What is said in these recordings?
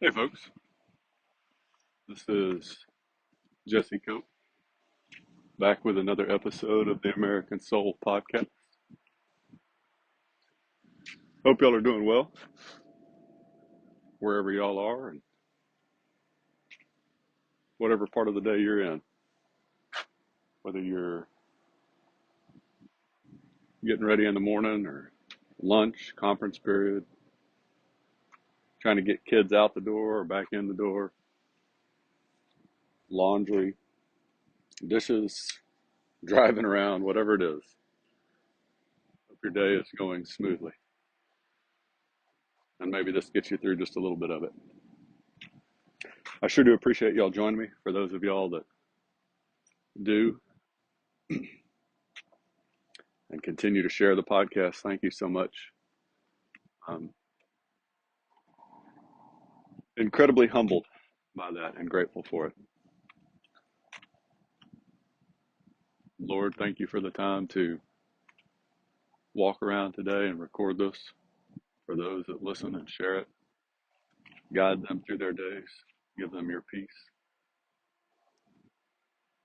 Hey folks, this is Jesse Cope back with another episode of the American Soul Podcast. Hope y'all are doing well wherever y'all are and whatever part of the day you're in. Whether you're getting ready in the morning or lunch, conference period, trying to get kids out the door or back in the door, laundry, dishes, driving around, whatever it is. Hope your day is going smoothly. And maybe this gets you through just a little bit of it. I sure do appreciate y'all joining me. For those of y'all that do and continue to share the podcast, thank you so much. I'm incredibly humbled by that and grateful for it. Lord, thank you for the time to walk around today and record this for those that listen and share it. Guide them through their days. Give them your peace.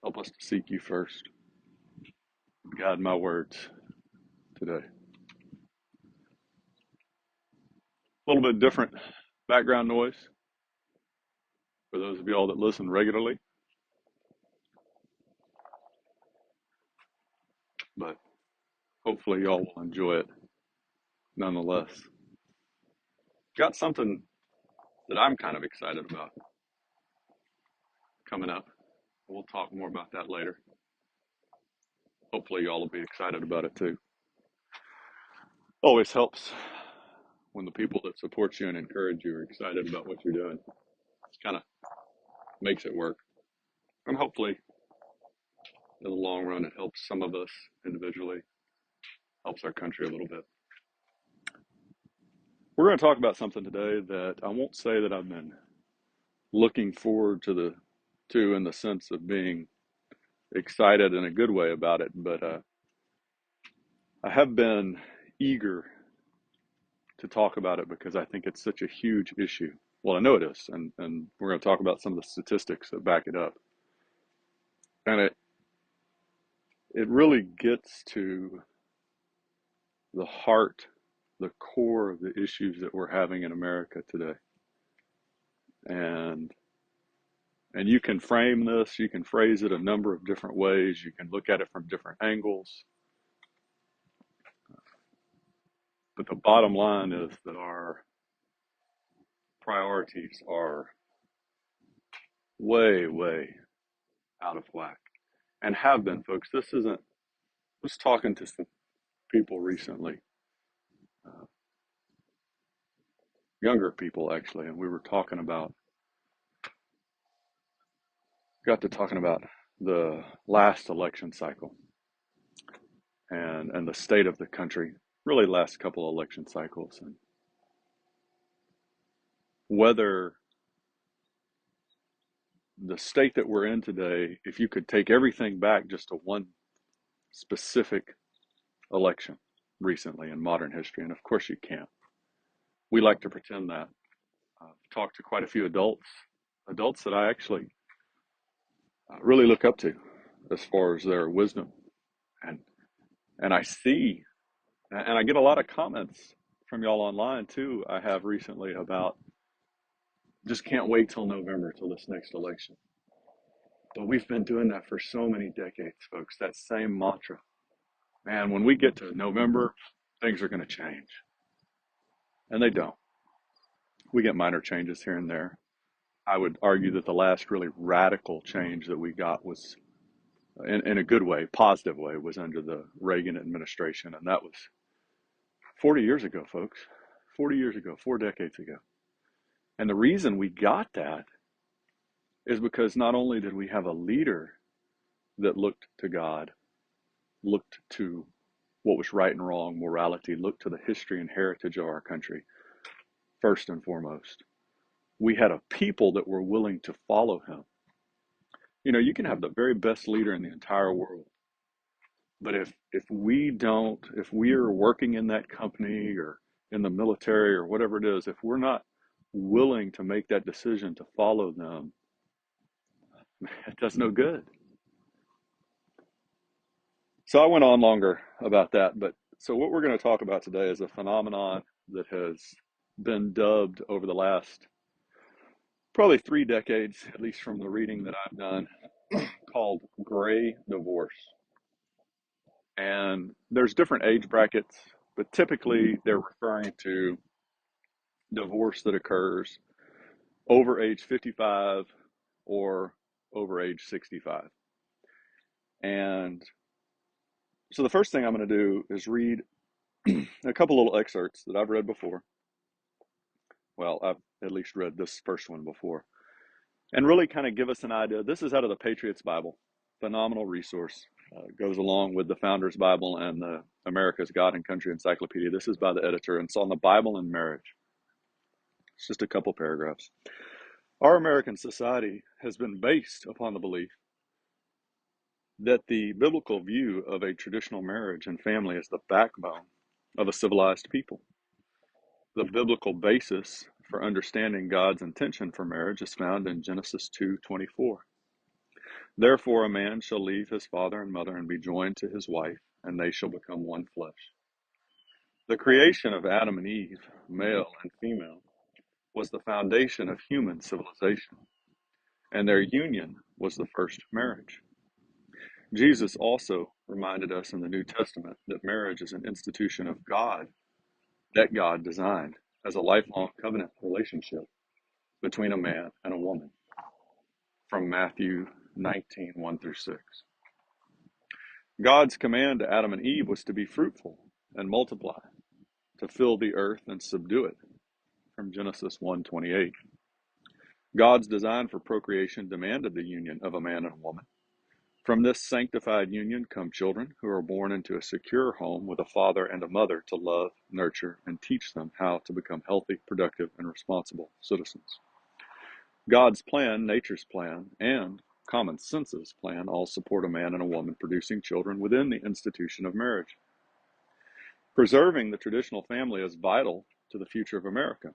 Help us to seek you first. Guide my words today. A little bit different background noise for those of y'all that listen regularly, but hopefully y'all will enjoy it nonetheless. Got something that I'm kind of excited about coming up. We'll talk more about that later. Hopefully y'all will be excited about it too. Always helps when the people that support you and encourage you are excited about what you're doing. It kind of makes it work. And hopefully, in the long run, it helps some of us individually, helps our country a little bit. We're going to talk about something today that I won't say that I've been looking forward to in the sense of being excited in a good way about it, but I have been eager to talk about it because I think it's such a huge issue. Well, I know it is, and we're going to talk about some of the statistics that back it up. And it really gets to the heart, the core of the issues that we're having in America today. And you can frame this, you can phrase it a number of different ways, you can look at it from different angles. But the bottom line is that our priorities are way, way out of whack and have been, folks. This isn't, I was talking to some people recently, uh, younger people actually, and we were got to talking about the last election cycle and the state of the country, really last couple of election cycles, and whether the state that we're in today, if you could take everything back just to one specific election recently in modern history, and of course you can't. We like to pretend that. I've talked to quite a few adults that I actually really look up to as far as their wisdom, and I see, and I get a lot of comments from y'all online too. I have recently about just can't wait till November, till this next election. But we've been doing that for so many decades, folks. That same mantra. Man, when we get to November, things are going to change. And they don't. We get minor changes here and there. I would argue that the last really radical change that we got was, in a good way, positive way, was under the Reagan administration. And that was 40 years ago, folks. 40 years ago, 4 decades ago. And the reason we got that is because not only did we have a leader that looked to God, looked to what was right and wrong, morality, looked to the history and heritage of our country, first and foremost. We had a people that were willing to follow him. You know, you can have the very best leader in the entire world, but if we are working in that company or in the military or whatever it is, if we're not willing to make that decision to follow them, it does no good. So I went on longer about that, but so what we're going to talk about today is a phenomenon that has been dubbed over the last probably 3 decades, at least from the reading that I've done, called gray divorce. And there's different age brackets, but typically they're referring to divorce that occurs over age 55 or over age 65. And so the first thing I'm going to do is read a couple little excerpts that I've read before. Well, I've at least read this first one before, and really kind of give us an idea. This is out of the Patriots Bible, phenomenal resource. Goes along with the Founders Bible and the America's God and Country Encyclopedia. This is by the editor, and it's on the Bible and marriage. It's just a couple paragraphs. Our American society has been based upon the belief that the biblical view of a traditional marriage and family is the backbone of a civilized people. The biblical basis for understanding God's intention for marriage is found in Genesis 2:24. Therefore a man shall leave his father and mother and be joined to his wife, and they shall become one flesh. The creation of Adam and Eve, male and female, was the foundation of human civilization, and their union was the first marriage. Jesus also reminded us in the New Testament that marriage is an institution of God that God designed as a lifelong covenant relationship between a man and a woman, from Matthew 19:1 through 6. God's command to Adam and Eve was to be fruitful and multiply, to fill the earth and subdue it, from Genesis 1:28. God's design for procreation demanded the union of a man and a woman. From this sanctified union come children who are born into a secure home with a father and a mother to love, nurture, and teach them how to become healthy, productive, and responsible citizens. God's plan, nature's plan, and common sense's plan all support a man and a woman producing children within the institution of marriage. Preserving the traditional family is vital to the future of America.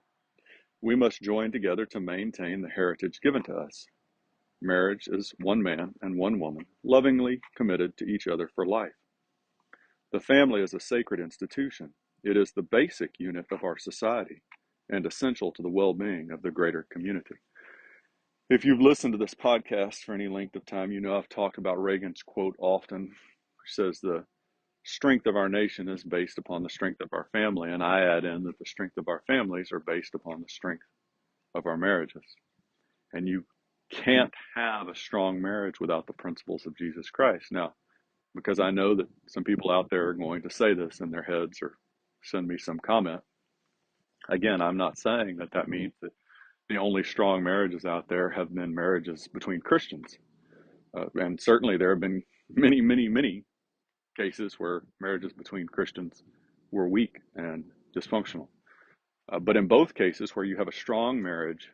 We must join together to maintain the heritage given to us. Marriage is one man and one woman, lovingly committed to each other for life. The family is a sacred institution. It is the basic unit of our society and essential to the well-being of the greater community. If you've listened to this podcast for any length of time, you know I've talked about Reagan's quote often, which says the strength of our nation is based upon the strength of our family, and I add in that the strength of our families are based upon the strength of our marriages. And you can't have a strong marriage without the principles of Jesus Christ. Now, because I know that some people out there are going to say this in their heads or send me some comment, again, I'm not saying that that means that the only strong marriages out there have been marriages between Christians. And certainly there have been many, many, many cases where marriages between Christians were weak and dysfunctional. But in both cases where you have a strong marriage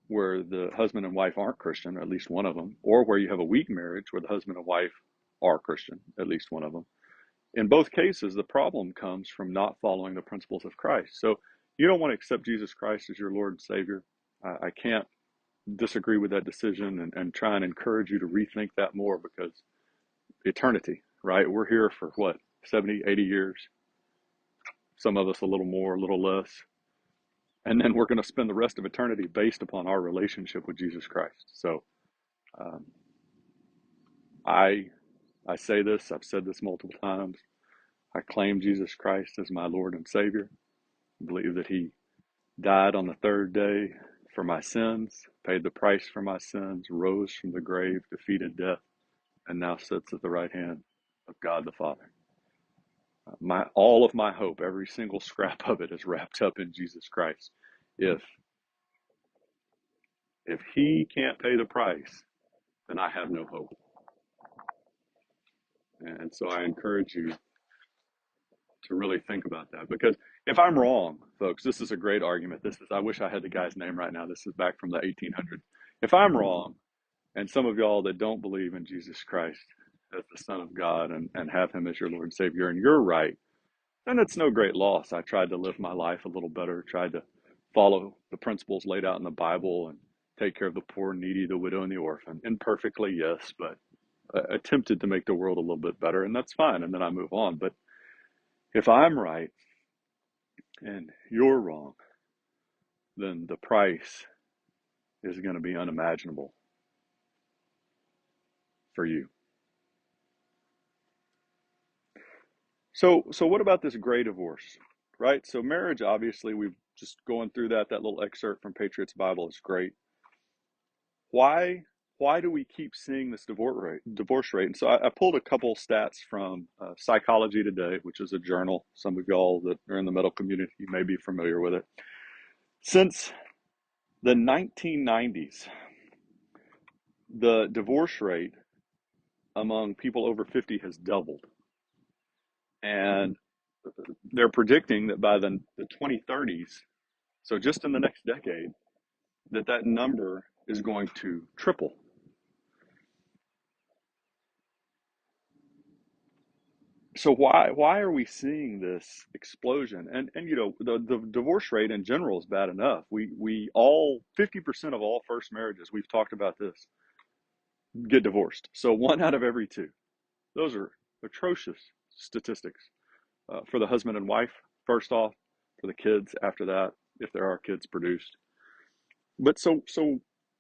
where the husband and wife aren't Christian, or at least one of them, or where you have a weak marriage where the husband and wife are Christian, at least one of them, in both cases, the problem comes from not following the principles of Christ. So you don't want to accept Jesus Christ as your Lord and Savior. I can't disagree with that decision and try and encourage you to rethink that more, because eternity, right? We're here for what, 70, 80 years? Some of us a little more, a little less. And then we're going to spend the rest of eternity based upon our relationship with Jesus Christ. So um, I say this, I've said this multiple times. I claim Jesus Christ as my Lord and Savior. I believe that He died on the third day for my sins, paid the price for my sins, rose from the grave, defeated death, and now sits at the right hand of God the Father. All of my hope, every single scrap of it, is wrapped up in Jesus Christ. If He can't pay the price, then I have no hope. And so I encourage you to really think about that, because if I'm wrong, folks, this is a great argument. I wish I had the guy's name right now. This is back from the 1800s. If I'm wrong, and some of y'all that don't believe in Jesus Christ as the Son of God and have Him as your Lord and Savior, and you're right, then it's no great loss. I tried to live my life a little better, tried to follow the principles laid out in the Bible and take care of the poor, needy, the widow, and the orphan. Imperfectly, yes, but attempted to make the world a little bit better, and that's fine. And then I move on. But if I'm right and you're wrong, then the price is going to be unimaginable for you. So what about this gray divorce, right? So marriage, obviously, we've just going through that. That little excerpt from Patriots Bible is great. Why why do we keep seeing this divorce rate? And so I pulled a couple stats from Psychology Today, which is a journal. Some of y'all that are in the medical community may be familiar with it. Since the 1990s, the divorce rate among people over 50 has doubled. And they're predicting that by the 2030s, so just in the next decade, that number is going to triple. So why are we seeing this explosion? And the divorce rate in general is bad enough. We all 50% of all first marriages, we've talked about this, get divorced. So one out of every two. Those are atrocious statistics for the husband and wife, first off, for the kids after that, if there are kids produced. But so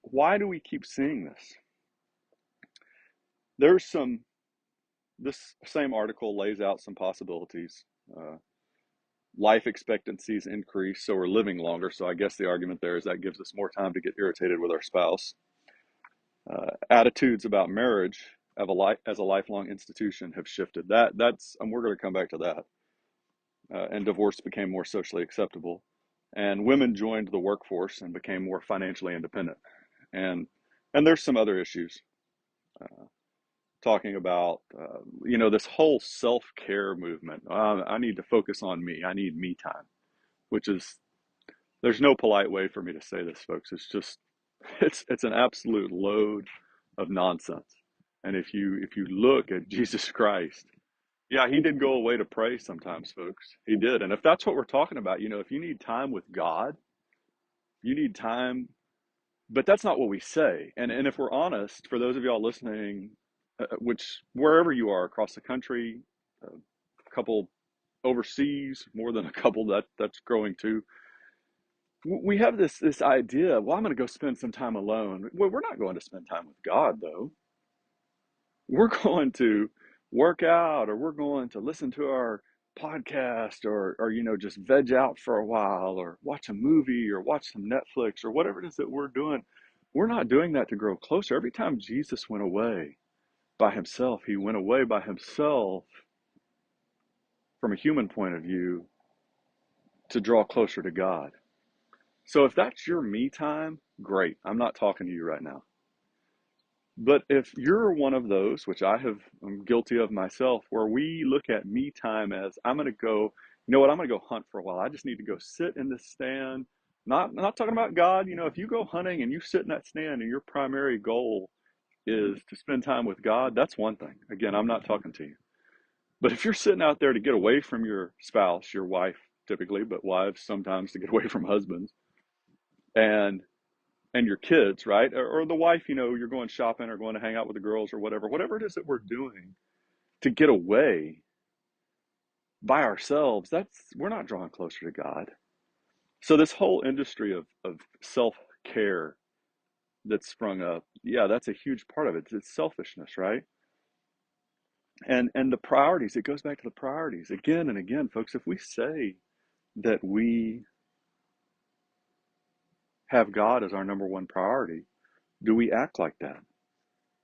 why do we keep seeing this? There's some This same article lays out some possibilities. Uh, Life expectancies increase, so we're living longer. So I guess the argument there is that gives us more time to get irritated with our spouse. Attitudes about marriage as a lifelong institution have shifted. That's and we're going to come back to that. And divorce became more socially acceptable, and women joined the workforce and became more financially independent. And and there's some other issues uh, talking about this whole self-care movement. I need to focus on me. I need me time, which is there's no polite way for me to say this, folks. It's just it's an absolute load of nonsense. And if you look at Jesus Christ, yeah, he did go away to pray sometimes, folks. He did. And if that's what we're talking about, if you need time with God, you need time, but that's not what we say. And if we're honest, for those of y'all listening, which wherever you are across the country, a couple overseas, more than a couple that's growing too, we have this idea. Well, I'm going to go spend some time alone. Well, we're not going to spend time with God, though. We're going to work out, or we're going to listen to our podcast, or just veg out for a while, or watch a movie, or watch some Netflix, or whatever it is that we're doing. We're not doing that to grow closer. Every time Jesus went away by himself, he went away by himself from a human point of view to draw closer to God. So if that's your me time, great. I'm not talking to you right now. But if you're one of those, which I'm guilty of myself, where we look at me time as I'm going to go, you know what, I'm going to go hunt for a while. I just need to go sit in this stand. Not talking about God. If you go hunting and you sit in that stand and your primary goal is to spend time with God, that's one thing. Again, I'm not talking to you. But if you're sitting out there to get away from your spouse, your wife typically, but wives sometimes to get away from husbands, and your kids, right? Or the wife, you're going shopping or going to hang out with the girls or whatever it is that we're doing to get away by ourselves, we're not drawing closer to God. So this whole industry of self-care that's sprung up, yeah, that's a huge part of it. It's selfishness, right? And the priorities, it goes back to the priorities again and again, folks. If we say that we have God as our number one priority, do we act like that?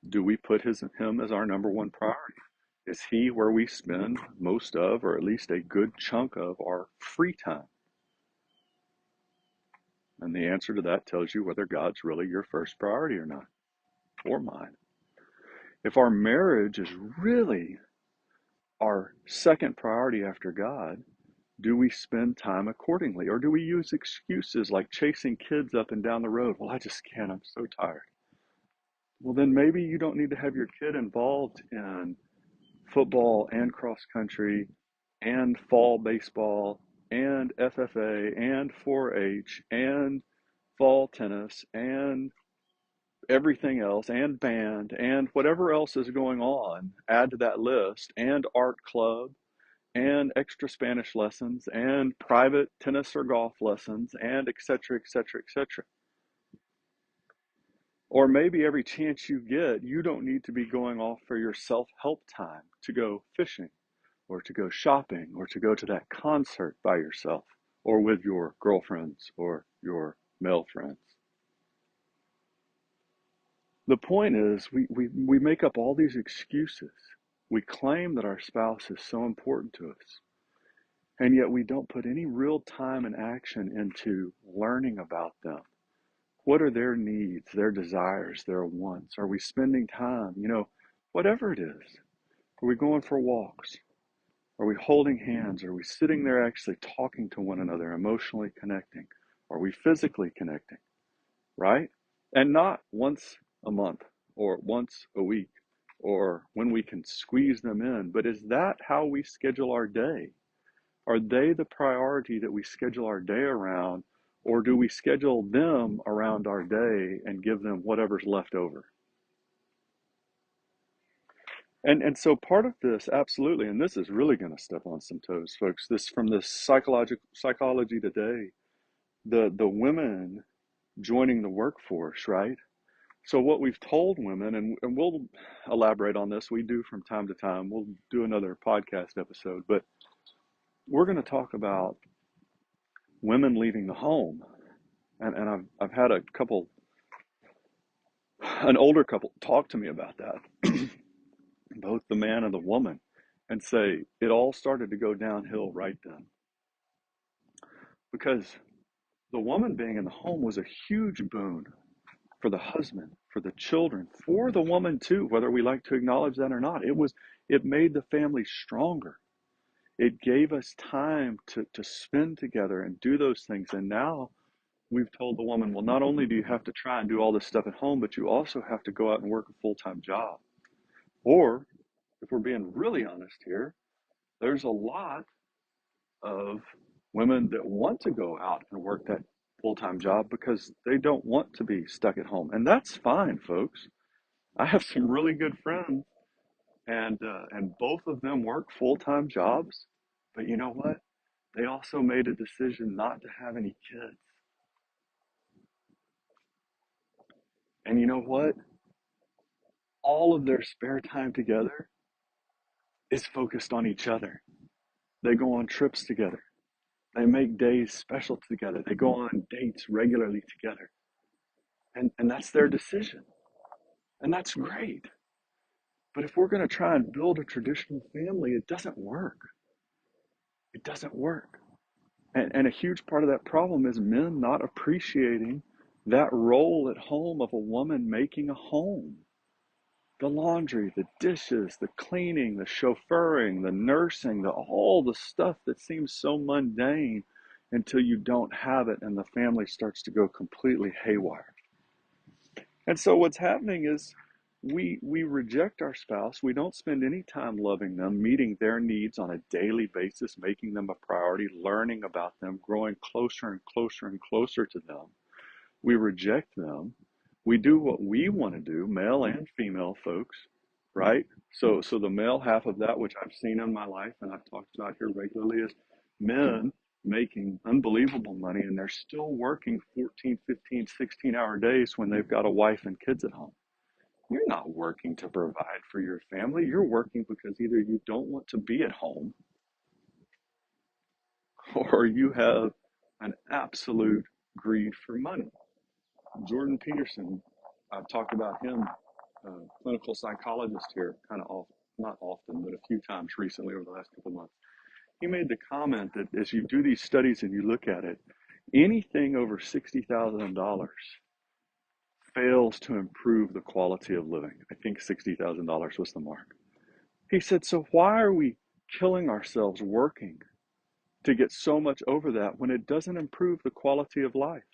Do we put him as our number one priority? Is he where we spend most of, or at least a good chunk of, our free time? And the answer to that tells you whether God's really your first priority or not, or mine. If our marriage is really our second priority after God, do we spend time accordingly? Or do we use excuses like chasing kids up and down the road? Well, I just can't, I'm so tired. Well, then maybe you don't need to have your kid involved in football and cross country and fall baseball and FFA and 4-H and fall tennis and everything else and band and whatever else is going on, add to that list, and art club and extra Spanish lessons and private tennis or golf lessons and et cetera, et cetera, et cetera. Or maybe every chance you get, you don't need to be going off for your self-help time to go fishing or to go shopping or to go to that concert by yourself or with your girlfriends or your male friends. The point is, we make up all these excuses. We claim that our spouse is so important to us, and yet we don't put any real time and action into learning about them. What are their needs, their desires, their wants? Are we spending time, whatever it is? Are we going for walks? Are we holding hands? Are we sitting there actually talking to one another, emotionally connecting? Are we physically connecting, right? And not once a month or once a week or when we can squeeze them in, but is that how we schedule our day? Are they the priority that we schedule our day around, or do we schedule them around our day and give them whatever's left over? And so part of this, absolutely, and this is really going to step on some toes, folks. This from the psychology today, the women joining the workforce, right? So what we've told women, and we'll elaborate on this, we do from time to time. We'll do another podcast episode, but we're going to talk about women leaving the home. And I've had an older couple talk to me about that, both the man and the woman, and say it all started to go downhill right then. Because the woman being in the home was a huge boon for the husband, for the children, for the woman too, whether we like to acknowledge that or not. It made the family stronger. It gave us time to spend together and do those things. And now we've told the woman, well, not only do you have to try and do all this stuff at home, but you also have to go out and work a full-time job. Or if we're being really honest here, there's a lot of women that want to go out and work that full-time job because they don't want to be stuck at home. And that's fine, folks. I have some really good friends, and both of them work full-time jobs. But you know what? They also made a decision not to have any kids. And you know what? All of their spare time together is focused on each other. They go on trips together. They make days special together. They go on dates regularly together. And that's their decision. And that's great. But if we're going to try and build a traditional family, it doesn't work. It doesn't work. And a huge part of that problem is men not appreciating that role at home of a woman making a home. The laundry, the dishes, the cleaning, the chauffeuring, the nursing, all the stuff that seems so mundane until you don't have it and the family starts to go completely haywire. And so what's happening is we reject our spouse. We don't spend any time loving them, meeting their needs on a daily basis, making them a priority, learning about them, growing closer and closer and closer to them. We reject them. We do what we want to do, male and female folks, right? So the male half of that, which I've seen in my life and I've talked about here regularly, is men making unbelievable money and they're still working 14, 15, 16-hour days when they've got a wife and kids at home. You're not working to provide for your family. You're working because either you don't want to be at home or you have an absolute greed for money. Jordan Peterson, I've talked about him, clinical psychologist here, kind of off, not often, but a few times recently over the last couple of months. He made the comment that as you do these studies and you look at it, anything over $60,000 fails to improve the quality of living. I think $60,000 was the mark. He said, so why are we killing ourselves working to get so much over that when it doesn't improve the quality of life?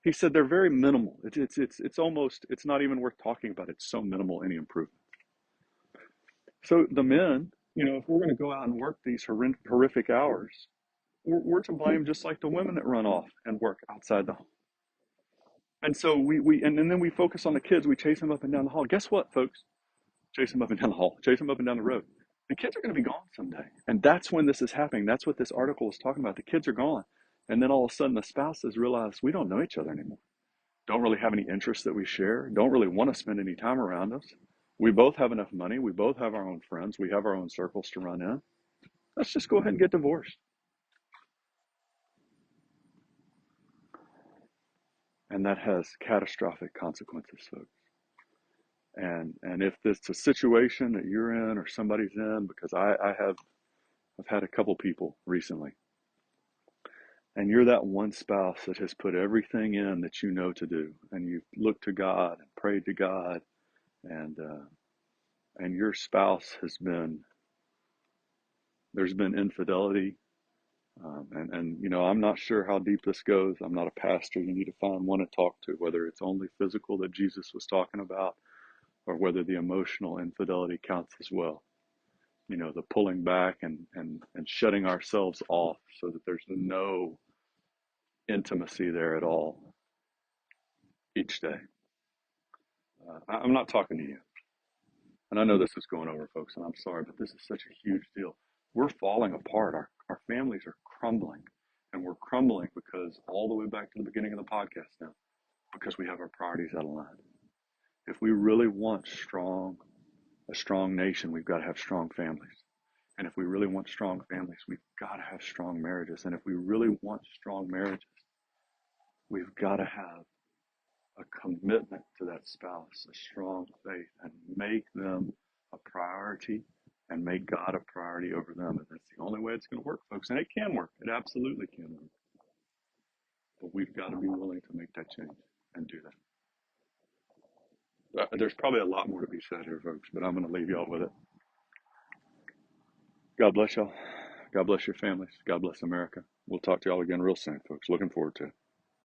He said they're very minimal. It's almost, it's not even worth talking about. It's so minimal, any improvement. So the men, if we're going to go out and work these horrific hours, we're to blame just like the women that run off and work outside the home. And so and then we focus on the kids. We chase them up and down the hall. Guess what, folks? Chase them up and down the hall. Chase them up and down the road. The kids are going to be gone someday. And that's when this is happening. That's what this article is talking about. The kids are gone. And then all of a sudden the spouses realize we don't know each other anymore. Don't really have any interests that we share. Don't really want to spend any time around us. We both have enough money. We both have our own friends. We have our own circles to run in. Let's just go ahead and get divorced. And that has catastrophic consequences, folks. And if it's a situation that you're in or somebody's in, because I've had a couple people recently, and you're that one spouse that has put everything in that you know to do, and you've looked to God and prayed to God, and your spouse has been there's been infidelity, and you know, I'm not sure how deep this goes. I'm not a pastor. You need to find one to talk to, whether it's only physical that Jesus was talking about, or whether the emotional infidelity counts as well. You know, the pulling back and shutting ourselves off so that there's no intimacy there at all each day. I'm not talking to you. And I know this is going over, folks, and I'm sorry, but this is such a huge deal. We're falling apart. Our families are crumbling. And we're crumbling because all the way back to the beginning of the podcast now, because we have our priorities out of line. If we really want a strong nation, we've got to have strong families. And if we really want strong families, we've got to have strong marriages. And if we really want strong marriages, we've got to have a commitment to that spouse, a strong faith, and make them a priority and make God a priority over them. And that's the only way it's going to work, folks. And it can work. It absolutely can work. But we've got to be willing to make that change and do that. There's probably a lot more to be said here, folks, but I'm going to leave y'all with it. God bless y'all. God bless your families. God bless America. We'll talk to y'all again real soon, folks. Looking forward to it.